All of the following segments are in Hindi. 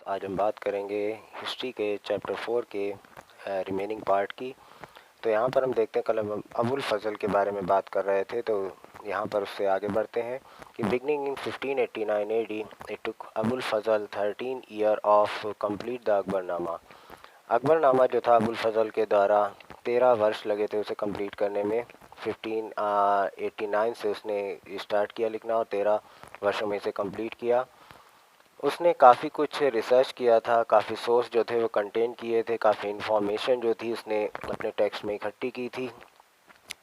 आज हम बात करेंगे हिस्ट्री के चैप्टर 4 के रिमेनिंग पार्ट की। तो यहाँ पर हम देखते हैं, कल हम अबुल फजल के बारे में बात कर रहे थे, तो यहाँ पर उससे आगे बढ़ते हैं कि beginning in 1589 AD it took Abul Fazal 13 year of complete the Akbarnama. Akbarnama जो था अबुल फजल के द्वारा 13 वर्ष लगे थे उसे कंप्लीट करने में। 1589 से उसने स्टार्ट किया लिखना और 13 वर्षों में इसे कंप्लीट किया। उसने काफ़ी कुछ रिसर्च किया था, काफ़ी सोर्स जो थे वो कंटेन किए थे, काफ़ी इन्फॉर्मेशन जो थी उसने अपने टेक्स्ट में इकट्ठी की थी।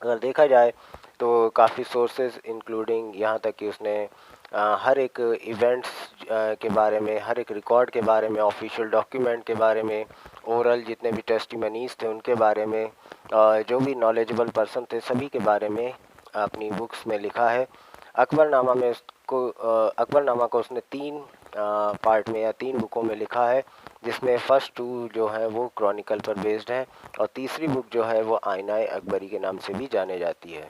अगर देखा जाए तो काफ़ी सोर्सेज इंक्लूडिंग यहाँ तक कि उसने हर एक इवेंट्स के बारे में, हर एक रिकॉर्ड के बारे में, ऑफिशियल डॉक्यूमेंट के बारे में, ओरल जितने भी टेस्टिमनीज थे उनके बारे में, जो भी नॉलेजेबल पर्सन थे सभी के बारे में अपनी बुक्स में लिखा है। अकबरनामा में उसको अकबरनामा को उसने 3 पार्ट में या 3 बुकों में लिखा है, जिसमें फर्स्ट 2 जो है वो क्रॉनिकल पर बेस्ड है और तीसरी बुक जो है वो आईनाए अकबरी के नाम से भी जाने जाती है।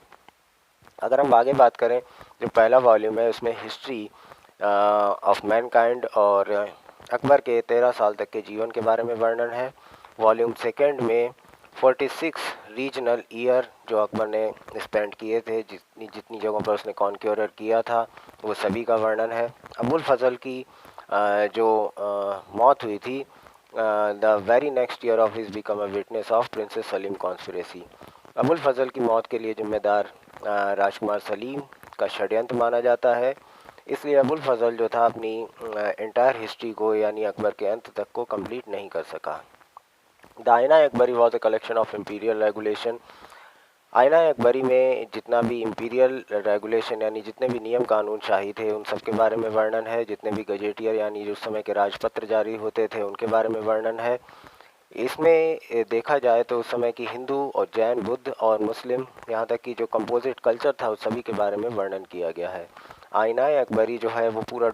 अगर हम आगे बात करें, जो पहला वॉल्यूम है उसमें हिस्ट्री ऑफ मैनकाइंड और अकबर के 13 साल तक के जीवन के बारे में वर्णन है। वॉल्यूम सेकंड में 46 रीजनल ईयर जो अकबर ने स्पेंड किए थे, जितनी जितनी जगहों पर उसने कॉन्क्योरर किया था वो सभी का वर्णन है। अबुल फजल की जो मौत हुई थी, the very next year of his become a witness of prince's Salim conspiracy. Abul Fazal की मौत के लिए जिम्मेदार राजकुमार सलीम का षड्यंत्र माना जाता है। इसलिए अबुल फजल जो था अपनी एंटायर हिस्ट्री को यानी अकबर के अंत तक को कंप्लीट नहीं कर सका। द आईना Akbari was a collection of imperial regulation. आईना अकबरी में जितना भी इम्पीरियल रेगुलेशन यानी जितने भी नियम कानून शाही थे उन सब के बारे में वर्णन है। जितने भी गजेटियर यानी उस समय के राजपत्र जारी होते थे उनके बारे में वर्णन है। इसमें देखा जाए तो उस समय की हिंदू और जैन, बुद्ध और मुस्लिम, यहाँ तक कि जो कंपोजिट कल्चर था उस सभी के बारे में वर्णन किया गया है। आईनाए अकबरी जो है वो पूरा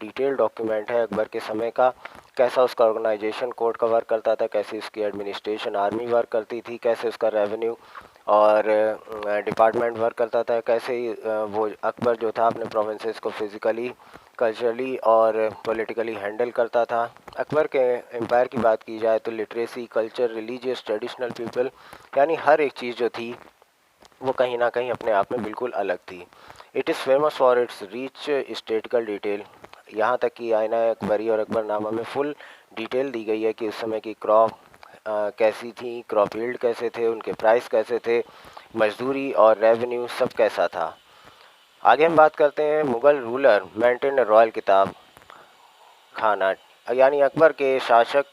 डिटेल डॉक्यूमेंट है अकबर के समय का, कैसा उसका ऑर्गेनाइजेशन कोड का वर्क करता था, कैसे उसकी एडमिनिस्ट्रेशन आर्मी वर्क करती थी, कैसे उसका रेवेन्यू और डिपार्टमेंट वर्क करता था, कैसे वो अकबर जो था अपने प्रोविंसेस को फिज़िकली, कल्चरली और पॉलिटिकली हैंडल करता था। अकबर के एम्पायर की बात की जाए तो literacy, culture, religious, traditional people यानी हर एक चीज़ जो थी वो कहीं ना कहीं अपने आप में बिल्कुल अलग थी। It is famous for its reach statical detail. यहाँ तक कि आईना अकबरी और अकबरनामा में फुल डिटेल दी गई है कि उस समय की क्रॉप कैसी थी, क्रॉप यील्ड कैसे थे, उनके प्राइस कैसे थे, मजदूरी और रेवेन्यू सब कैसा था। आगे हम बात करते हैं मुग़ल रूलर मेंटेन रॉयल किताब खाना, यानी अकबर के शासक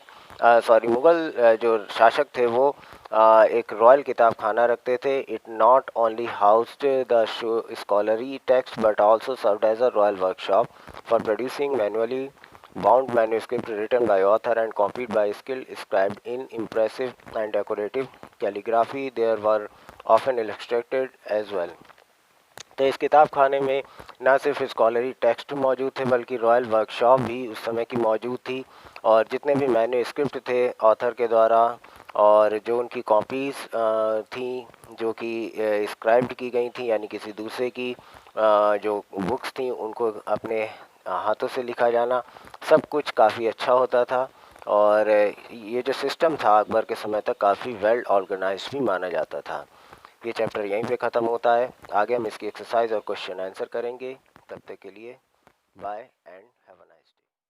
मुग़ल जो शासक थे वो एक रॉयल किताब खाना रखते थे। It not only housed the scholarly text but also served as a royal workshop for producing manually bound manuscript written by author and copied by skilled scribe in impressive and decorative calligraphy. There were often illustrated as well. तो इस किताब खाने में न सिर्फ स्कॉलरी टेक्स्ट मौजूद थे बल्कि रॉयल वर्कशॉप भी उस समय की मौजूद थी और जितने भी मैन्यूस्क्रिप्ट थे ऑथर के द्वारा और जो उनकी कॉपीज़ थी जो कि स्क्राइब्ड की गई थी यानी किसी दूसरे की जो बुक्स थी उनको अपने हाथों से लिखा जाना, सब कुछ काफ़ी अच्छा होता था और ये जो सिस्टम था अकबर के समय तक काफ़ी वेल ऑर्गेनाइज्ड भी माना जाता था। ये चैप्टर यहीं पे ख़त्म होता है। आगे हम इसकी एक्सरसाइज और क्वेश्चन आंसर करेंगे। तब तक के लिए बाय एंड